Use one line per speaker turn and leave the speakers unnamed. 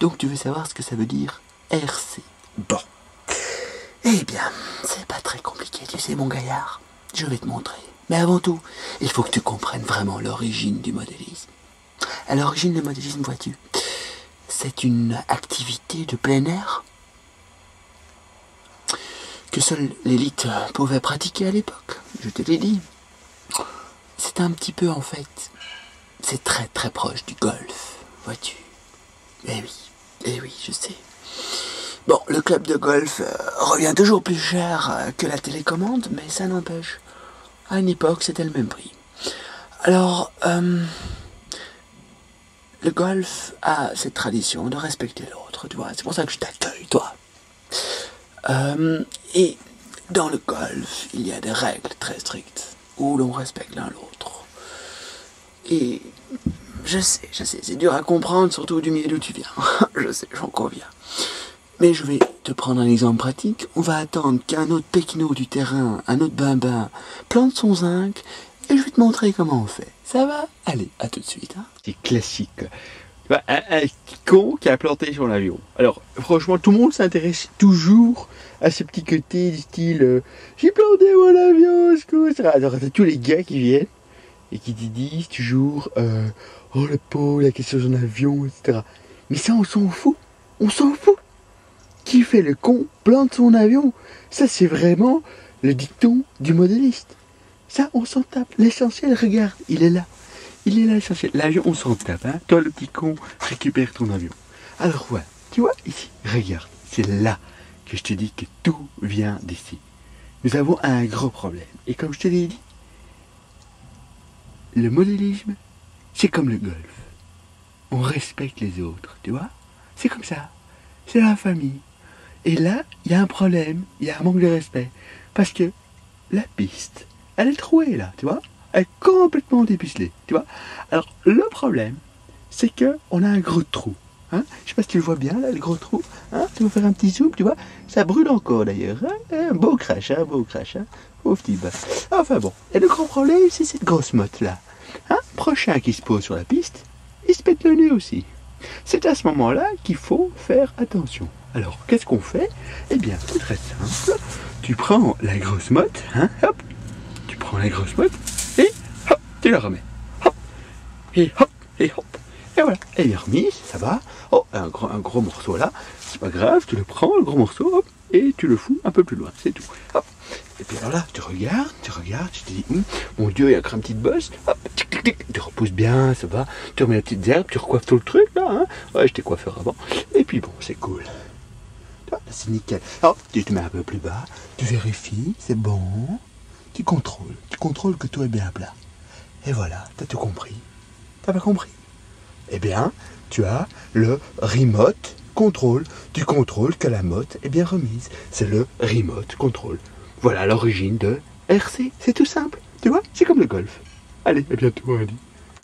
Donc tu veux savoir ce que ça veut dire RC. Bon. Eh bien, c'est pas très compliqué, tu sais mon gaillard. Je vais te montrer. Mais avant tout, il faut que tu comprennes vraiment l'origine du modélisme. À l'origine, le modélisme, vois-tu, c'est une activité de plein air que seule l'élite pouvait pratiquer à l'époque. Je te l'ai dit. C'est un petit peu, en fait, c'est très très proche du golf, vois-tu. Eh oui, je sais. Bon, le club de golf revient toujours plus cher que la télécommande, mais ça n'empêche. À une époque, c'était le même prix. Alors, le golf a cette tradition de respecter l'autre, tu vois. C'est pour ça que je t'accueille, toi. Et dans le golf, il y a des règles très strictes où l'on respecte l'un l'autre. Et je sais, c'est dur à comprendre, surtout du milieu d'où tu viens. Je sais, j'en conviens. Mais je vais te prendre un exemple pratique. On va attendre qu'un autre pecno du terrain, un autre bambin, plante son zinc, et je vais te montrer comment on fait. Ça va? Allez, à tout de suite. Hein.
C'est classique. Tu vois, un petit con qui a planté son avion. Alors, franchement, tout le monde s'intéresse toujours à ce petit côté du style j'ai planté mon avion, secours. Alors, t'as tous les gars qui viennent et qui te disent toujours oh le pauvre, il a cassé son avion, etc. Mais ça, on s'en fout. On s'en fout. Qui fait le con plante son avion. Ça, c'est vraiment le dicton du modéliste. Ça, on s'en tape. L'essentiel, regarde, il est là. Il est là, l'essentiel. L'avion, on s'en tape. Hein. Toi, le petit con, récupère ton avion. Alors, voilà. Tu vois, ici, regarde. C'est là que je te dis que tout vient d'ici. Nous avons un gros problème. Et comme je te l'ai dit, le modélisme, c'est comme le golf. On respecte les autres, tu vois. C'est comme ça. C'est la famille. Et là, il y a un problème, il y a un manque de respect. Parce que la piste, elle est trouée là, tu vois. Elle est complètement dépucelée, tu vois. Alors, le problème, c'est que on a un gros trou. Hein. Je sais pas si tu le vois bien, là, le gros trou. Hein. Tu veux faire un petit zoom, tu vois. Ça brûle encore d'ailleurs. Hein. Un beau crash, hein, beau crash. Hein. Pauvre petit bas. Enfin bon. Et le grand problème, c'est cette grosse motte là. Hein. Prochain qui se pose sur la piste, il se pète le nez aussi. C'est à ce moment-là qu'il faut faire attention. Alors, qu'est-ce qu'on fait? Eh bien, c'est très simple. Tu prends la grosse motte, hein, hop. Tu prends la grosse motte et hop, tu la remets. Hop, et hop, et hop. Et voilà, elle est remise, ça va. Oh, un gros morceau là, c'est pas grave, tu le prends, le gros morceau, hop, et tu le fous un peu plus loin, c'est tout. Hop. Et puis alors là, tu regardes, tu te dis, mon Dieu, il y a encore une petite bosse. Hop, tic, tic, tic, tu repousses bien, ça va. Tu remets la petite herbe, tu recoiffes tout le truc là. Hein. Ouais, je t'ai coiffeur avant. Et puis bon, c'est cool. Là, c'est nickel. Alors, tu te mets un peu plus bas, tu vérifies, c'est bon. Tu contrôles que tout est bien plat. Et voilà, t'as tout compris. T'as pas compris? Eh bien, tu as le remote control. Tu contrôles que la motte est bien remise. C'est le remote control. Voilà l'origine de RC. C'est tout simple. Tu vois, c'est comme le golf. Allez, à bientôt, Andy.